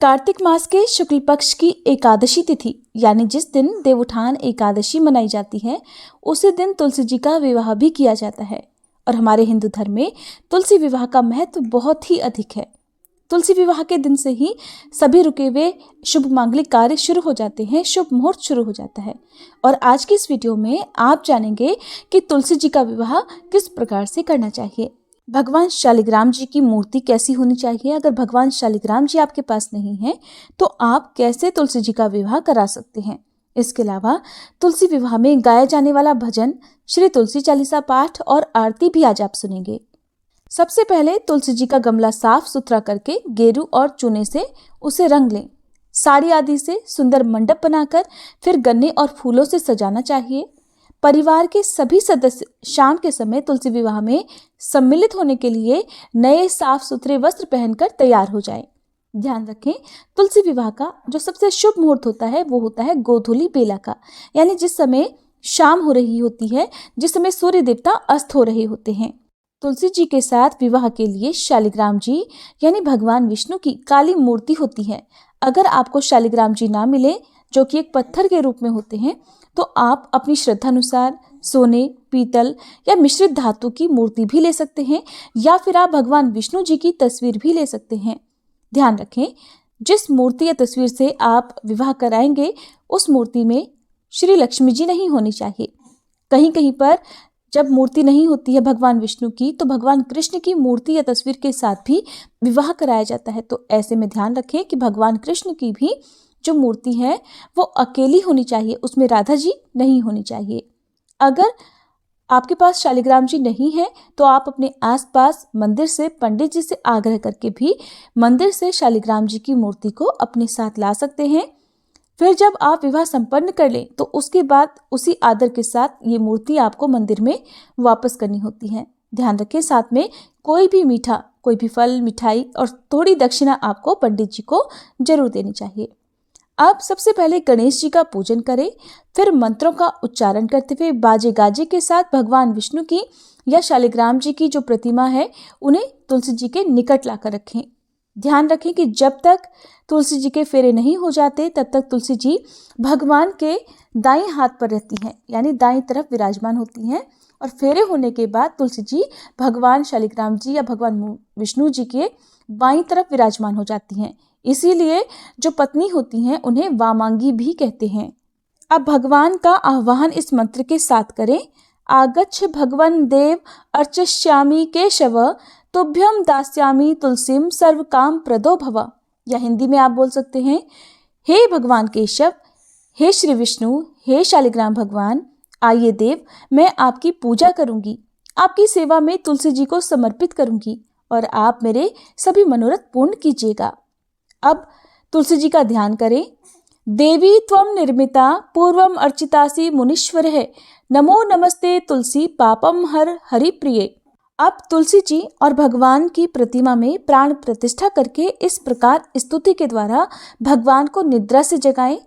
कार्तिक मास के शुक्ल पक्ष की एकादशी तिथि यानी जिस दिन देवउत्थान एकादशी मनाई जाती है, उसी दिन तुलसी जी का विवाह भी किया जाता है। और हमारे हिंदू धर्म में तुलसी विवाह का महत्व बहुत ही अधिक है। तुलसी विवाह के दिन से ही सभी रुके हुए शुभ मांगलिक कार्य शुरू हो जाते हैं, शुभ मुहूर्त शुरू हो जाता है। और आज की इस वीडियो में आप जानेंगे कि तुलसी जी का विवाह किस प्रकार से करना चाहिए। भगवान शालिग्राम जी की मूर्ति कैसी होनी चाहिए। अगर भगवान शालिग्राम जी आपके पास नहीं है तो आप कैसे तुलसी जी का विवाह करा सकते हैं। इसके अलावा तुलसी विवाह में गाया जाने वाला भजन, श्री तुलसी चालीसा पाठ और आरती भी आज आप सुनेंगे। सबसे पहले तुलसी जी का गमला साफ सुथरा करके गेरू और चूने से उसे रंग लें। साड़ी आदि से सुंदर मंडप बनाकर फिर गन्ने और फूलों से सजाना चाहिए। परिवार के सभी सदस्य शाम के समय तुलसी विवाह में सम्मिलित होने के लिए नए साफ सुथरे वस्त्र पहनकर तैयार हो जाएं। ध्यान रखें, तुलसी विवाह का जो सबसे शुभ मुहूर्त होता है वो होता है गोधूली बेला का, यानी जिस समय शाम हो रही होती है, जिस समय सूर्य देवता अस्त हो रहे होते हैं। तुलसी जी के साथ विवाह के लिए शालिग्राम जी यानी भगवान विष्णु की काली मूर्ति होती है। अगर आपको शालिग्राम जी ना मिले, जो कि एक पत्थर के रूप में होते हैं, तो आप अपनी श्रद्धा अनुसार सोने, पीतल या मिश्रित धातु की मूर्ति भी ले सकते हैं, या फिर आप भगवान विष्णु जी की तस्वीर भी ले सकते हैं। ध्यान रखें, जिस मूर्ति या तस्वीर से आप विवाह कराएंगे उस मूर्ति में श्री लक्ष्मी जी नहीं होनी चाहिए। कहीं कहीं पर जब मूर्ति नहीं होती है भगवान विष्णु की, तो भगवान कृष्ण की मूर्ति या तस्वीर के साथ भी विवाह कराया जाता है। तो ऐसे में ध्यान रखें कि भगवान कृष्ण की भी जो मूर्ति है वो अकेली होनी चाहिए, उसमें राधा जी नहीं होनी चाहिए। अगर आपके पास शालिग्राम जी नहीं है तो आप अपने आसपास मंदिर से पंडित जी से आग्रह करके भी मंदिर से शालिग्राम जी की मूर्ति को अपने साथ ला सकते हैं। फिर जब आप विवाह संपन्न कर लें तो उसके बाद उसी आदर के साथ ये मूर्ति आपको मंदिर में वापस करनी होती है। ध्यान रखें, साथ में कोई भी मीठा, कोई भी फल, मिठाई और थोड़ी दक्षिणा आपको पंडित जी को जरूर देनी चाहिए। अब सबसे पहले गणेश जी का पूजन करें, फिर मंत्रों का उच्चारण करते हुए बाजे गाजे के साथ भगवान विष्णु की या शालिग्राम जी की जो प्रतिमा है उन्हें तुलसी जी के निकट लाकर रखें। ध्यान रखें कि जब तक तुलसी जी के फेरे नहीं हो जाते तब तक तुलसी जी भगवान के दाईं हाथ पर रहती हैं, यानी दाईं तरफ विराजमान होती हैं। और फेरे होने के बाद तुलसी जी भगवान शालिग्राम जी या भगवान विष्णु जी के बाईं तरफ विराजमान हो जाती हैं। इसीलिए जो पत्नी होती हैं उन्हें वामांगी भी कहते हैं। अब भगवान का आह्वान इस मंत्र के साथ करें। आगच्छ भगवन देव अर्चिष्यामि केशव तुभ्यम दास्यामि तुलसीम सर्व काम प्रदो भव। या हिंदी में आप बोल सकते हैं, हे भगवान केशव, हे श्री विष्णु, हे शालिग्राम भगवान, आइए देव, मैं आपकी पूजा करूंगी, आपकी सेवा में तुलसी जी को समर्पित करूंगी और आप मेरे सभी मनोरथ पूर्ण कीजिएगा। अब तुलसी जी का ध्यान करें। देवी त्वं निर्मिता पूर्वम अर्चितासी मुनीश्वर है, नमो नमस्ते तुलसी पापम हर हरि प्रिय। अब तुलसी जी और भगवान की प्रतिमा में प्राण प्रतिष्ठा करके इस प्रकार स्तुति के द्वारा भगवान को निद्रा से जगाएं।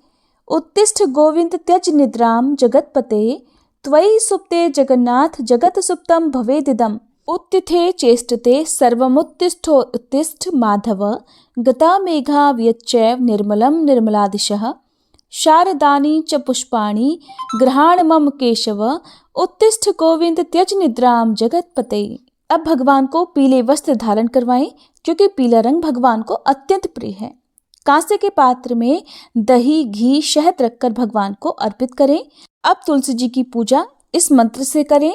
उत्तिष्ठ गोविंद त्यज निद्राम जगतपते, त्वयि सुप्ते जगन्नाथ जगत सुप्तम भवेदिदम। उत्तिथे चेष्टते सर्वमुत्तिष्ठो उत्तिष्ठ माधव, गता मेघा व्यच्चैव निर्मलम निर्मलादिशः, शारदानि च पुष्पाणि गृहाण मम केशव, उत्तिष्ठ गोविंद त्यज निद्राम जगतपते। अब भगवान को पीले वस्त्र धारण करवाएं, क्योंकि पीला रंग भगवान को अत्यंत प्रिय है। कांसे के पात्र में दही, घी, शहद रखकर भगवान को अर्पित करें। अब तुलसी जी की पूजा इस मंत्र से करें।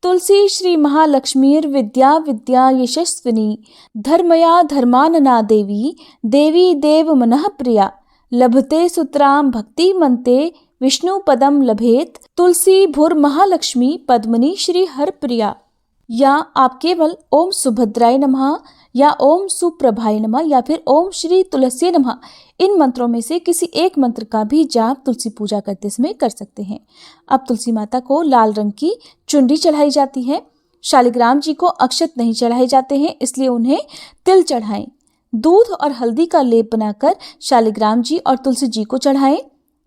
तुलसी श्री महालक्ष्मीर विद्या विद्या यशस्विनी, धर्मया धर्मानना देवी, देवी देव मनः प्रिया, लभते सुत्राम भक्ति मनते, विष्णु पदम लभेत, तुलसी भुर महालक्ष्मी पद्मनी श्री हर प्रिया। या आप केवल ओम सुभद्राय नमः या ओम सुप्रभाय नमः या फिर ओम श्री तुलसी नमः, इन मंत्रों में से किसी एक मंत्र का भी जाप तुलसी पूजा करते समय कर सकते हैं। अब तुलसी माता को लाल रंग की चुनरी चढ़ाई जाती है। शालिग्राम जी को अक्षत नहीं चढ़ाए जाते हैं, इसलिए उन्हें तिल चढ़ाएं। दूध और हल्दी का लेप बनाकर शालिग्राम जी और तुलसी जी को चढ़ाएं।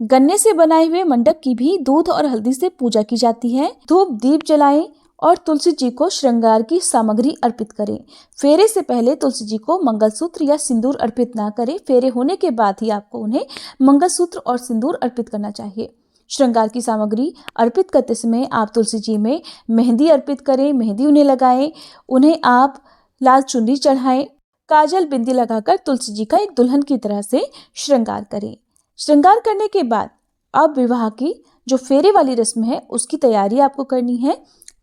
गन्ने से बनाए हुए मंडप की भी दूध और हल्दी से पूजा की जाती है। धूप दीप जलाएं और तुलसी जी को श्रृंगार की सामग्री अर्पित करें। फेरे से पहले तुलसी जी को मंगलसूत्र या सिंदूर अर्पित ना करें। फेरे होने के बाद ही आपको उन्हें मंगलसूत्र और सिंदूर अर्पित करना चाहिए। श्रृंगार की सामग्री अर्पित करते समय आप तुलसी जी में मेहंदी अर्पित करें, मेहंदी उन्हें लगाएं, उन्हें आप लाल चुनरी चढ़ाएं, काजल बिंदी लगाकर तुलसी जी का एक दुल्हन की तरह से श्रृंगार करें। श्रृंगार करने के बाद अब विवाह की जो फेरे वाली रस्म है उसकी तैयारी आपको करनी है।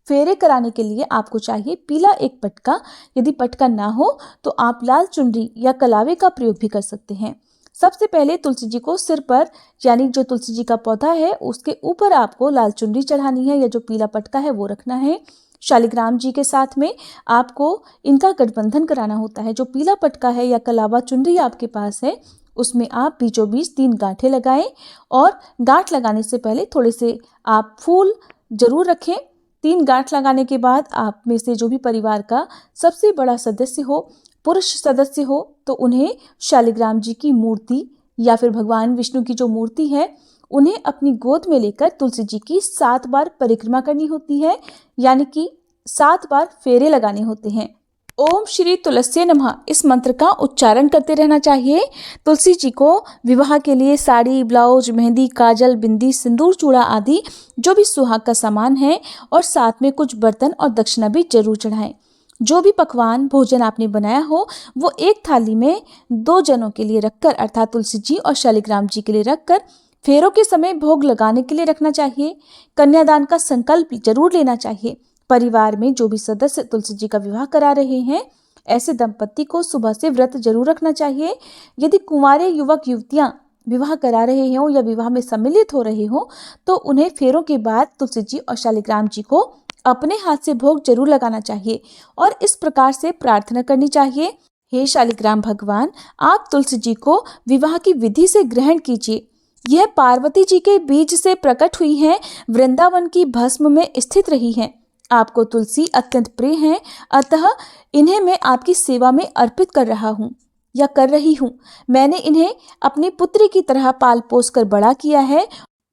फेरे कराने के लिए आपको चाहिए पीला एक पटका। यदि पटका ना हो तो आप लाल चुनरी या कलावे का प्रयोग भी कर सकते हैं। सबसे पहले तुलसी जी को सिर पर, यानी जो तुलसी जी का पौधा है उसके ऊपर आपको लाल चुनरी चढ़ानी है या जो पीला पटका है वो रखना है। शालिग्राम जी के साथ में आपको इनका गठबंधन कराना होता है। जो पीला पटका है या कलावा चुनरी आपके पास है उसमें आप बीचों बीच 3 गांठें लगाएं और गांठ लगाने से पहले थोड़े से आप फूल जरूर रखें। 3 गांठ लगाने के बाद आप में से जो भी परिवार का सबसे बड़ा सदस्य हो, पुरुष सदस्य हो, तो उन्हें शालिग्राम जी की मूर्ति या फिर भगवान विष्णु की जो मूर्ति है उन्हें अपनी गोद में लेकर तुलसी जी की 7 बार परिक्रमा करनी होती है, यानी कि 7 बार फेरे लगाने होते हैं। ओम श्री तुलसी नमः इस मंत्र का उच्चारण करते रहना चाहिए। तुलसी जी को विवाह के लिए साड़ी, ब्लाउज, मेहंदी, काजल, बिंदी, सिंदूर, चूड़ा आदि जो भी सुहाग का सामान है और साथ में कुछ बर्तन और दक्षिणा भी जरूर चढ़ाएं। जो भी पकवान भोजन आपने बनाया हो वो एक थाली में 2 जनों के लिए रखकर, अर्थात तुलसी जी और शालिग्राम जी के लिए रखकर फेरों के समय भोग लगाने के लिए रखना चाहिए। कन्यादान का संकल्प जरूर लेना चाहिए। परिवार में जो भी सदस्य तुलसी जी का विवाह करा रहे हैं ऐसे दंपत्ति को सुबह से व्रत जरूर रखना चाहिए। यदि कुंवारे युवक युवतियां विवाह करा रहे हों या विवाह में सम्मिलित हो रहे हों तो उन्हें फेरों के बाद तुलसी जी और शालिग्राम जी को अपने हाथ से भोग जरूर लगाना चाहिए और इस प्रकार से प्रार्थना करनी चाहिए, हे शालिग्राम भगवान, आप तुलसी जी को विवाह की विधि से ग्रहण कीजिए। यह पार्वती जी के बीज से प्रकट हुई हैं, वृंदावन की भस्म में स्थित रही हैं। आपको तुलसी अत्यंत प्रिय हैं, अतः इन्हें मैं आपकी सेवा में अर्पित कर रहा हूँ या कर रही हूँ। मैंने इन्हें अपनी पुत्री की तरह पाल पोस कर बड़ा किया है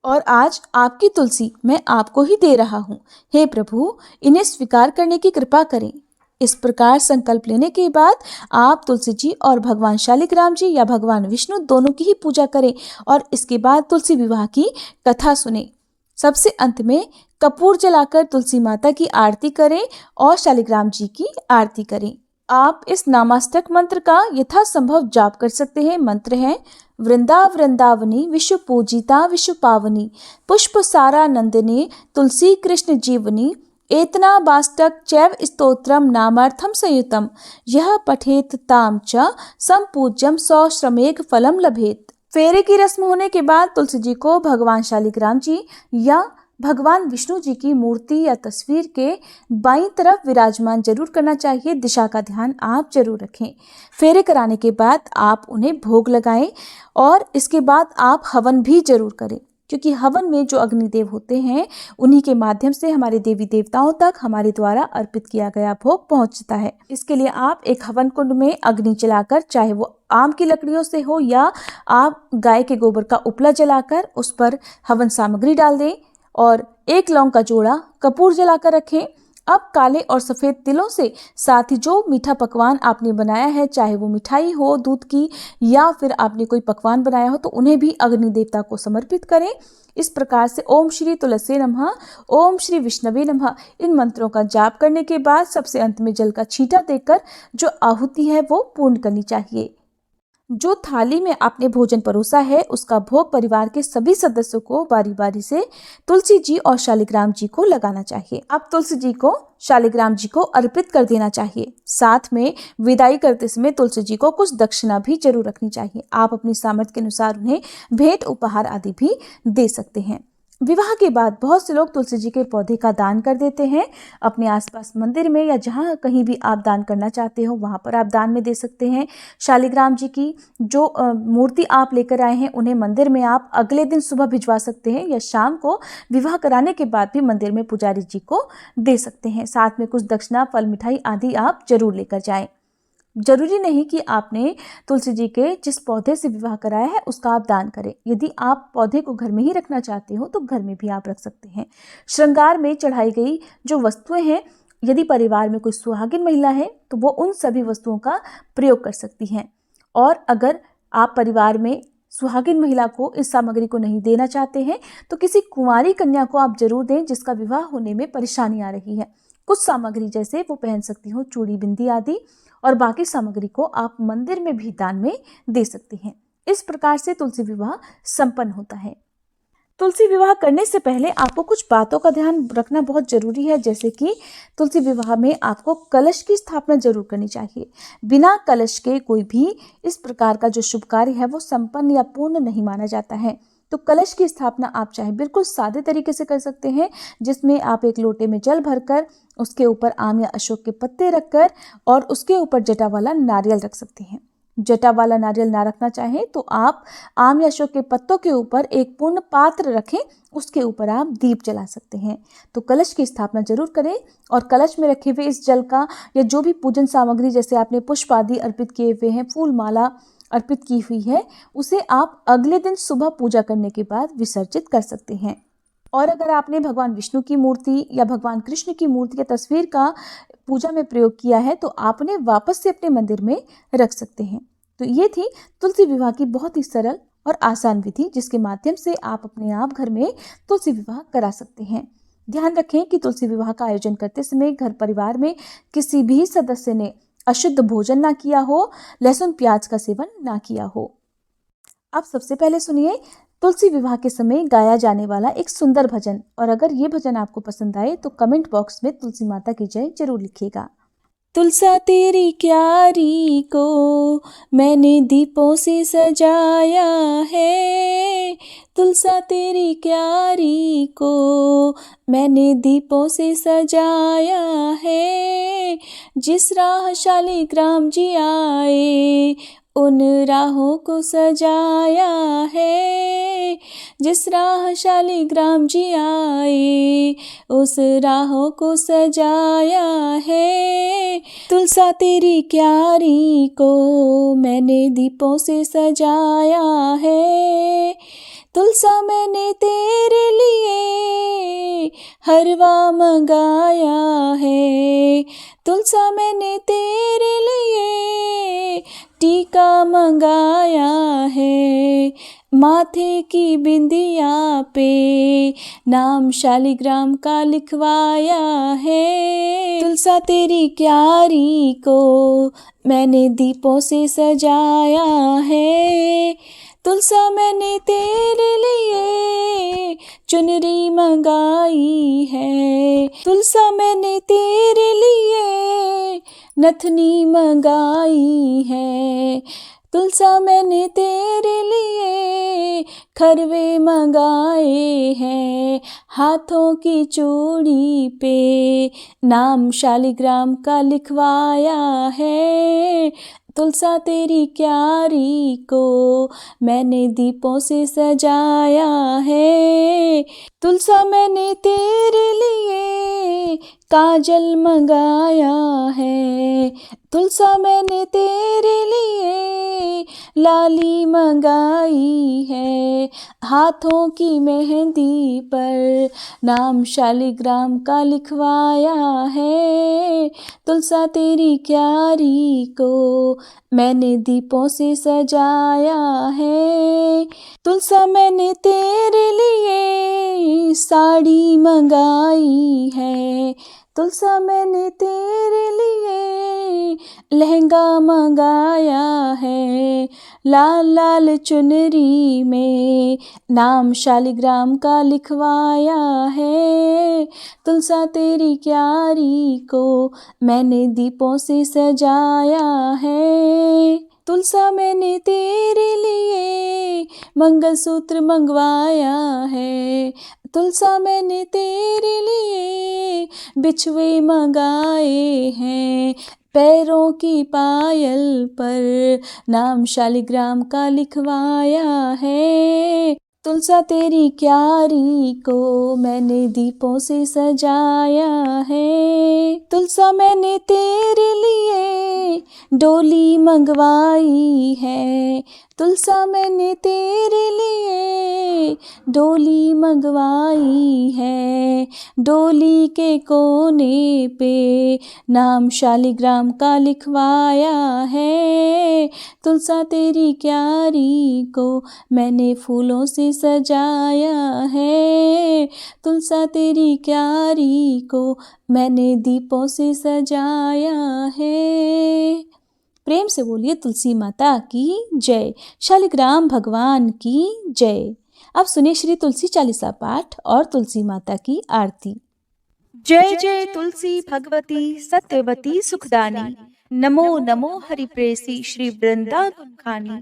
और आज आपकी तुलसी मैं आपको ही दे रहा हूँ। हे प्रभु, इन्हें स्वीकार करने की कृपा करें। इस प्रकार संकल्प लेने के बाद आप तुलसी जी और भगवान शालिग्राम जी या भगवान विष्णु दोनों की ही पूजा करें और इसके बाद तुलसी विवाह की कथा सुने। सबसे अंत में कपूर जलाकर तुलसी माता की आरती करें और शालिग्राम जी की आरती करें। आप इस नामाष्टक मंत्र का यथासंभव जाप कर सकते हैं। मंत्र है वृंदावनी विश्व पूजिता विश्व पावनी पुष्प सारा नंदिनी तुलसी कृष्ण जीवनी एतना बाष्टक चैव स्तोत्रम नामार्थम संयुतम यह पठेत ताम च संपूज्यम सौश्रमेघ फलम लभेत। फेरे की रस्म होने के बाद तुलसी जी को भगवान शालिग्राम जी या भगवान विष्णु जी की मूर्ति या तस्वीर के बाईं तरफ विराजमान जरूर करना चाहिए। दिशा का ध्यान आप जरूर रखें। फेरे कराने के बाद आप उन्हें भोग लगाएं और इसके बाद आप हवन भी जरूर करें, क्योंकि हवन में जो अग्निदेव होते हैं उन्हीं के माध्यम से हमारे देवी देवताओं तक हमारे द्वारा अर्पित किया गया भोग पहुंचता है। इसके लिए आप एक हवन कुंड में अग्नि जलाकर, चाहे वो आम की लकड़ियों से हो या आप गाय के गोबर का उपला जलाकर उस पर हवन सामग्री डाल दें और 1 लौंग का जोड़ा कपूर जलाकर रखें। अब काले और सफ़ेद तिलों से साथ ही जो मीठा पकवान आपने बनाया है, चाहे वो मिठाई हो दूध की या फिर आपने कोई पकवान बनाया हो, तो उन्हें भी अग्नि देवता को समर्पित करें। इस प्रकार से ओम श्री तुलसी नमः, ओम श्री विष्णवे नमः इन मंत्रों का जाप करने के बाद सबसे अंत में जल का छींटा देकर जो आहुति है वो पूर्ण करनी चाहिए। जो थाली में आपने भोजन परोसा है उसका भोग परिवार के सभी सदस्यों को बारी बारी से तुलसी जी और शालिग्राम जी को लगाना चाहिए। अब तुलसी जी को शालिग्राम जी को अर्पित कर देना चाहिए। साथ में विदाई करते समय तुलसी जी को कुछ दक्षिणा भी जरूर रखनी चाहिए। आप अपनी सामर्थ्य के अनुसार उन्हें भेंट उपहार आदि भी दे सकते हैं। विवाह के बाद बहुत से लोग तुलसी जी के पौधे का दान कर देते हैं। अपने आसपास मंदिर में या जहाँ कहीं भी आप दान करना चाहते हो वहाँ पर आप दान में दे सकते हैं। शालिग्राम जी की जो मूर्ति आप लेकर आए हैं उन्हें मंदिर में आप अगले दिन सुबह भिजवा सकते हैं या शाम को विवाह कराने के बाद भी मंदिर में पुजारी जी को दे सकते हैं। साथ में कुछ दक्षिणा, फल, मिठाई आदि आप जरूर लेकर जाएं। जरूरी नहीं कि आपने तुलसी जी के जिस पौधे से विवाह कराया है उसका आप दान करें। यदि आप पौधे को घर में ही रखना चाहते हो तो घर में भी आप रख सकते हैं। श्रृंगार में चढ़ाई गई जो वस्तुएं हैं, यदि परिवार में कोई सुहागिन महिला है तो वो उन सभी वस्तुओं का प्रयोग कर सकती हैं। और अगर आप परिवार में सुहागिन महिला को इस सामग्री को नहीं देना चाहते हैं तो किसी कुंवारी कन्या को आप जरूर दें जिसका विवाह होने में परेशानी आ रही है। कुछ सामग्री जैसे वो पहन सकती हो, चूड़ी बिंदी आदि, और बाकी सामग्री को आप मंदिर में भी दान में दे सकती हैं। इस प्रकार से तुलसी विवाह संपन्न होता है। तुलसी विवाह करने से पहले आपको कुछ बातों का ध्यान रखना बहुत जरूरी है, जैसे कि तुलसी विवाह में आपको कलश की स्थापना जरूर करनी चाहिए। बिना कलश के कोई भी इस प्रकार का जो शुभ कार्य है वो संपन्न या पूर्ण नहीं माना जाता है। तो कलश की स्थापना आप चाहे बिल्कुल सादे तरीके से कर सकते हैं, जिसमें आप एक लोटे में जल भरकर उसके ऊपर आम या अशोक के पत्ते रखकर और उसके ऊपर जटा वाला नारियल रख सकते हैं। जटा वाला नारियल ना रखना चाहें तो आप आम या अशोक के पत्तों के ऊपर एक पूर्ण पात्र रखें, उसके ऊपर आप दीप जला सकते हैं। तो कलश की स्थापना जरूर करें और कलश में रखे हुए इस जल का या जो भी पूजन सामग्री जैसे आपने पुष्प आदि अर्पित किए हुए हैं, फूल माला अर्पित की हुई है, उसे आप अगले दिन सुबह पूजा करने के बाद विसर्जित कर सकते हैं। और अगर आपने भगवान विष्णु की मूर्ति या भगवान कृष्ण की मूर्ति या तस्वीर का पूजा में प्रयोग किया है तो आप उन्हें वापस से अपने मंदिर में रख सकते हैं। तो ये थी तुलसी विवाह की बहुत ही सरल और आसान विधि, जिसके माध्यम से आप अपने आप घर में तुलसी विवाह करा सकते हैं। ध्यान रखें कि तुलसी विवाह का आयोजन करते समय घर परिवार में किसी भी सदस्य ने अशुद्ध भोजन ना किया हो, लहसुन प्याज का सेवन ना किया हो। अब सबसे पहले सुनिए तुलसी विवाह के समय गाया जाने वाला एक सुंदर भजन, और अगर ये भजन आपको पसंद आए तो कमेंट बॉक्स में तुलसी माता की जय जरूर लिखिएगा। तुलसा तेरी क्यारी को मैंने दीपों से सजाया है, तुलसा तेरी क्यारी को मैंने दीपों से सजाया है। जिस राह शालिग्राम जी आए उन राहों को सजाया है। जिस राह शालिग्राम जी आए उस राहों को सजाया है। तुलसा तेरी क्यारी को मैंने दीपों से सजाया है। तुलसा मैंने तेरे लिए हरवा मंगाया है। तुलसा मैंने तेरे लिए टीका मंगाया है। माथे की बिंदिया पे नाम शालिग्राम का लिखवाया है। तुलसा तेरी क्यारी को मैंने दीपों से सजाया है। तुलसा मैंने तेरे लिए चुनरी मंगाई है। तुलसा मैंने तेरे लिए नथनी मंगाई है। तुलसा मैंने तेरे लिए खरवे मंगाए हैं। हाथों की चूड़ी पे नाम शालिग्राम का लिखवाया है। तुलसा तेरी क्यारी को मैंने दीपों से सजाया है। तुलसा मैंने तेरे लिए काजल मंगाया है। तुलसा मैंने तेरे लिए लाली मंगाई है। हाथों की मेहंदी पर नाम शालिग्राम का लिखवाया है। तुलसा तेरी क्यारी को मैंने दीपों से सजाया है। तुलसा मैंने तेरे लिए साड़ी मंगाई है। तुलसा मैंने तेरे लिए लहंगा मंगाया है। लाल लाल चुनरी में नाम शालिग्राम का लिखवाया है। तुलसा तेरी क्यारी को मैंने दीपों से सजाया है। तुलसा मैंने तेरे लिए मंगलसूत्र मंगवाया है। तुलसा मैंने तेरे लिए बिछुए मंगाए हैं। पैरों की पायल पर नाम शालिग्राम का लिखवाया है। तुलसा तेरी क्यारी को मैंने दीपों से सजाया है। तुलसा मैंने तेरे लिए डोली मंगवाई है। तुलसा मैंने तेरे लिए डोली मंगवाई है। डोली के कोने पे नाम शालिग्राम का लिखवाया है। तुलसा तेरी क्यारी को मैंने फूलों से सजाया है। तुलसा तेरी क्यारी को मैंने दीपों से सजाया है। प्रेम से बोलिए तुलसी माता की जय, शालिग्राम भगवान की जय। अब सुनिए श्री तुलसी चालीसा पाठ और तुलसी माता की आरती। जय जय तुलसी भगवती सत्यवती सुखदानी। नमो नमो हरि प्रेसी श्री वृंदावन खानी।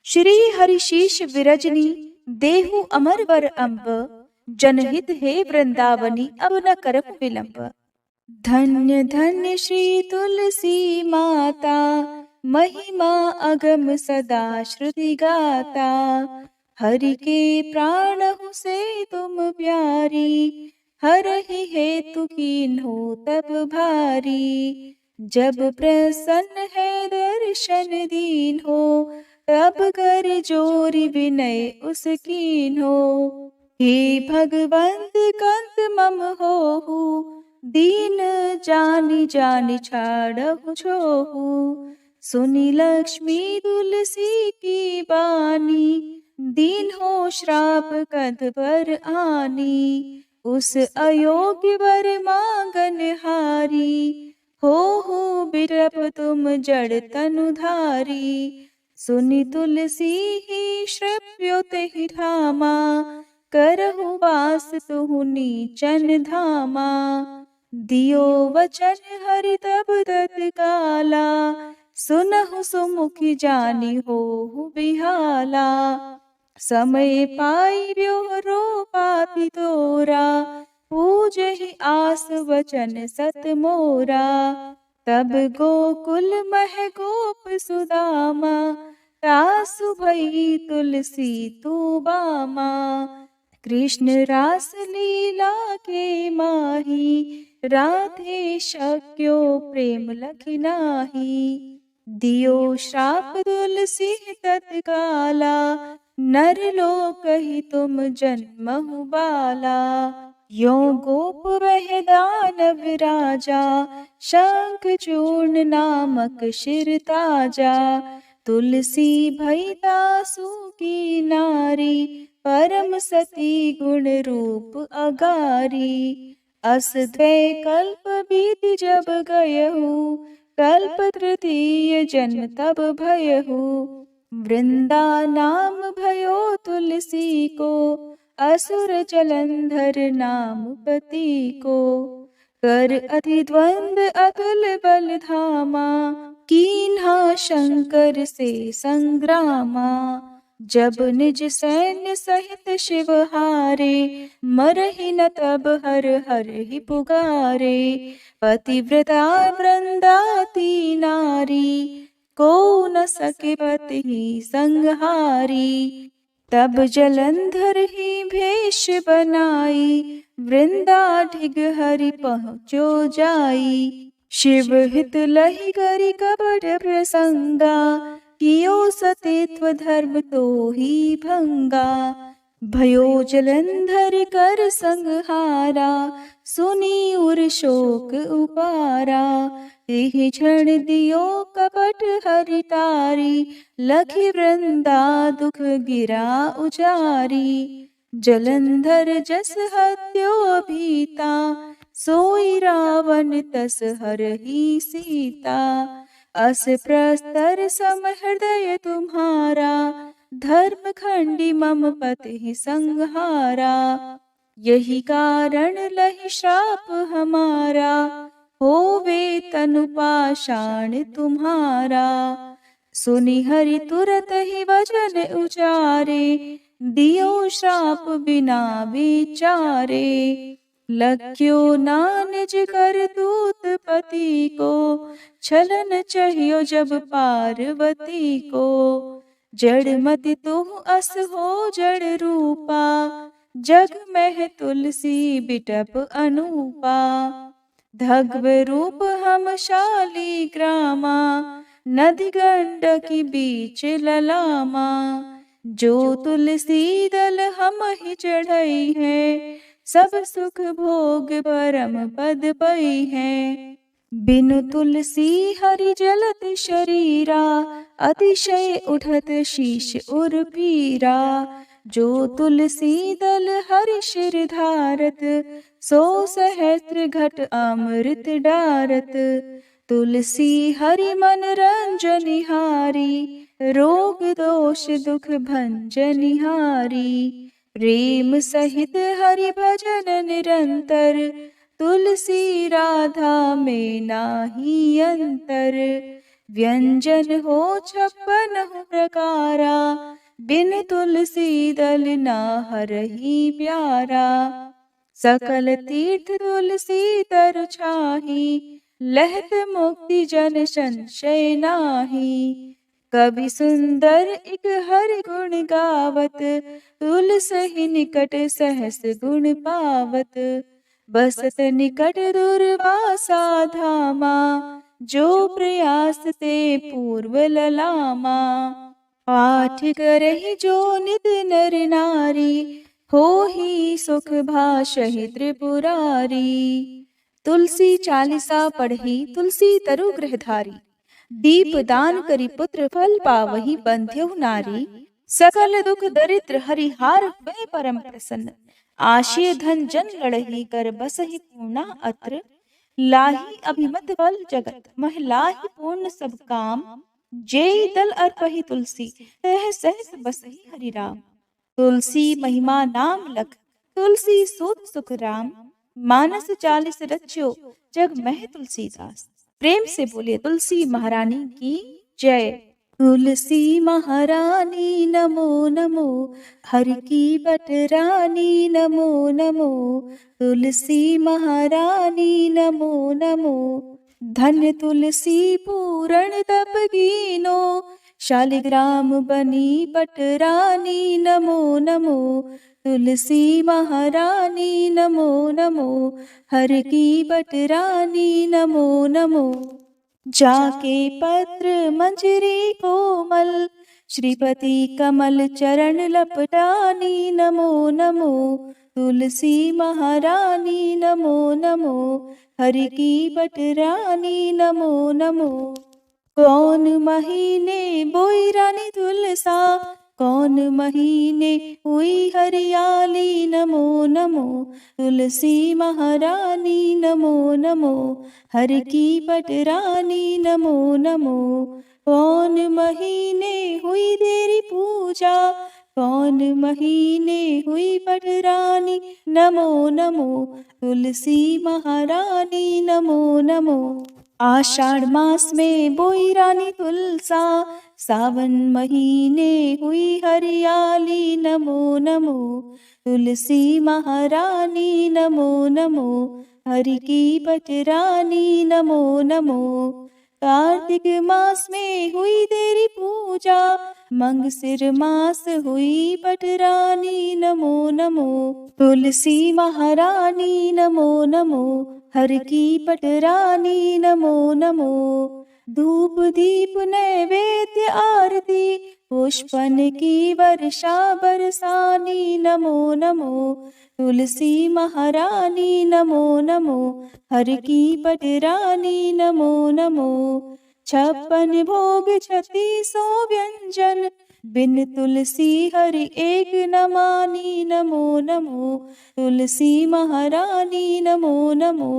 श्री हरिशीष विरजनी देहु अमर वर अम्ब। जनहित हे वृंदावनी अब न करहु विलंब। धन्य धन्य श्री तुलसी माता महिमा अगम सदा श्रुति गाता। हरि के प्राणहु से तुम प्यारी हरहि हेतु कीन्हो तब भारी। जब प्रसन्न है दर्शन दीन्हो तब कर जोरि विनय उस कीन्हो। हे भगवंत कंत मम होहु दीन जानि जानि छाड़हु छोहु। सुनि लक्ष्मी तुलसी की बानी दीन हो श्राप कद पर आनी। उस अयोग्य वर मांगन हारी हो बिरप तुम जड़ तनुधारी। सुनि तुलसी ही श्रव्योत ही धामा करहु वास तुहु नीचन धामा। दियो वचन हरि तब तत्काला सुनहु सुमुखी जानी होहु बिहाला। समय पाई ब्योहरो पापी तोरा पूजहि आस वचन सत मोरा। तब गोकुल मह गोप सुदामा रासु भई तुलसी तू बामा। कृष्ण रास लीला के माही राधे शक्यो प्रेम लखि नाही। दियो श्राप तुलसी तत्काला नर लोक ही तुम जन्महु बाला। यो गोप वह दानव राजा शंख चूर्ण नामक शिर ताजा। तुलसी भई दासु की नारी परम सती गुण रूप अगारी। अस द्वै कल्प बीत जब गयहु कल्प तृतीय जन्म तब भयहु। वृंदा नाम भयो तुलसी को असुर जलंधर नाम पति को। कर अति द्वंद अतुल बल धामा कीन्हा शंकर से संग्रामा। जब निज सैन्य सहित शिव हारे मरहि न तब हर हर ही पुकारे। पतिव्रता वृंदाती नारी को न सके पति ही संहारी। तब जलंधर ही भेष बनाई वृंदा ढिग हरि पहुँचो जाई। शिव हित लहि करि कपट प्रसंगा कियो सतीत्व धर्म तो ही भंगा। भयो जलंधर कर संहारा सुनी उर शोक उपारा। एहि क्षण दियो कपट हरि तारी लखि वृंदा दुख गिरा उजारी। जलंधर जस हत्यो भीता सोई रावण तस हरहि सीता। अस प्रस्तर सम हृदय तुम्हारा धर्म खंडी मम पति संहारा। यही कारण लहि श्राप हमारा होवे तनु पाषाण तुम्हारा। सुनि हरि तुरत ही वचन उचारे दियो श्राप बिना विचारे। लख्यो ना निज कर दूत पति को छलन चाहियो जब पार्वती को। जड़ मति तुह अस हो जड़ रूपा, जग में तुलसी बिटप अनूपा। धग्व रूप हम शाली ग्रामा, नदी गंडकी बीच ललामा। जो तुलसी दल हम ही चढ़ई है, सब सुख भोग परम पद पई है। बिनु तुलसी हरि जलत शरीरा, अतिशय उठत शीश उर पीरा। जो तुलसी दल हरि शिर धारत, सो सहस्त्र घट अमृत डारत। तुलसी हरि मन रंजनिहारी, रोग दोष दुख भंजनिहारी। प्रेम सहित हरि भजन निरंतर, तुलसी राधा में नाही अंतर। व्यंजन हो 56 प्रकारा, बिन तुलसी दल ना हरहि प्यारा। सकल तीर्थ तुलसी तर छाही, लहत मुक्ति जन संशय नाही। कवि सुंदर एक हरि गुण गावत, तुलसी निकट सहस गुण पावत। बसत निकट दुर्वासा धामा, जो प्रयास ते पूर्व ललामा। पाठ करहि जो नित नर नारी, हो ही सुख भाषहि त्रिपुरारी। तुलसी चालीसा पढ़ी तुलसी तरु गृहधारी, दीप दान करी पुत्र फल पावहि बंध्यहु नारी। सकल दुख दरिद्र हरिहार हुए परम प्रसन्न, आशय धन जन लड़ही कर बसहि पूर्णा अत्र। लाही अभिमत फल जगत मह लाही पूर्ण सब काम, जेई दल अर्पहि तुलसी तह सहस बसहि हरि राम। तुलसी महिमा नाम लख, तुलसी सूत सुख राम। मानस 40 रच्यो जग मह तुलसीदास। प्रेम से बोले तुलसी महारानी की जय। तुलसी महारानी नमो नमो, हरि की बटरानी नमो नमो। तुलसी महारानी नमो नमो, धन्य तुलसी पूरण तप कीनो। शालिग्राम बनी बटरानी नमो नमो। तुलसी महारानी नमो नमो, हरि की बटरानी नमो नमो। जाके पत्र मंजरी कोमल, श्रीपति कमल चरण लपटानी नमो नमो। तुलसी महारानी नमो नमो, हरि की बटरानी नमो नमो। कौन महीने बोई रानी तुलसा, कौन महीने हुई हरियाली नमो नमो। तुलसी महारानी नमो नमो, हरि की बटरानी नमो नमो। कौन महीने हुई तेरी पूजा, कौन महीने हुई बटरानी नमो नमो। तुलसी महारानी नमो नमो। आषाढ़ मास में बोई रानी तुलसा, सावन महीने हुई हरियाली नमो नमो। तुलसी महारानी नमो नमो, हरि की बटरानी नमो नमो। कार्तिक मास में हुई तेरी पूजा, मंगसिर मास हुई बटरानी नमो नमो। तुलसी महारानी नमो नमो, हरि की बटरानी नमो नमो। धूप दीप नैवेद्य आरती, पुष्पन की वर्षा बरसानी नमो नमो। तुलसी महारानी नमो नमो, हरि की बटरानी नमो नमो। 56 भोग 36 व्यंजन, बिन तुलसी हरि एक न मानी नमो नमो। तुलसी महारानी नमो नमो,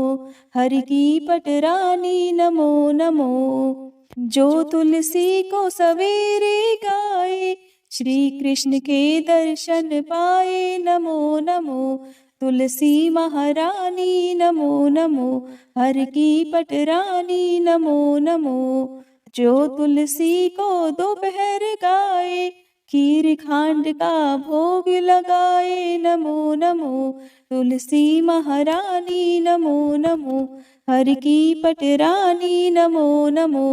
हरि की बटरानी नमो नमो। जो तुलसी को सवेरे गाए, श्री कृष्ण के दर्शन पाए नमो नमो। तुलसी महारानी नमो नमो, हरि की बटरानी नमो नमो। जो तुलसी को दोपहर गाए, खीर खांड का भोग लगाए नमो नमो। तुलसी महारानी नमो नमो, हरि की बटरानी नमो नमो।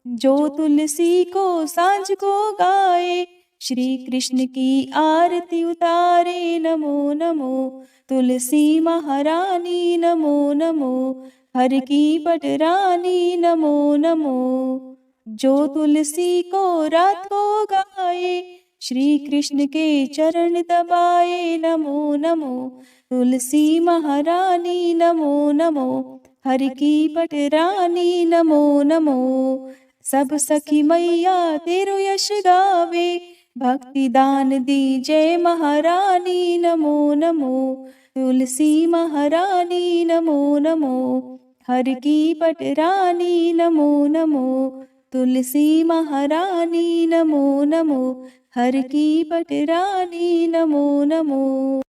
जो तुलसी को सांझ को गाए, श्री कृष्ण की आरती उतारे। नमो नमो तुलसी महारानी, नमो नमो हर की पटरानी, नमो नमो। जो तुलसी को रात को गाए, श्री कृष्ण के चरण दबाए। नमो नमो तुलसी महारानी, नमो नमो हर की पटरानी, नमो नमो। सब सखी मैया तेरो यश गावे, भक्ति दान दी जय महारानी। नमो नमो तुलसी महारानी, नमो नमो हर की पटरानी, नमो नमो तुलसी महारानी, नमो नमो हर की पटरानी, नमो नमो।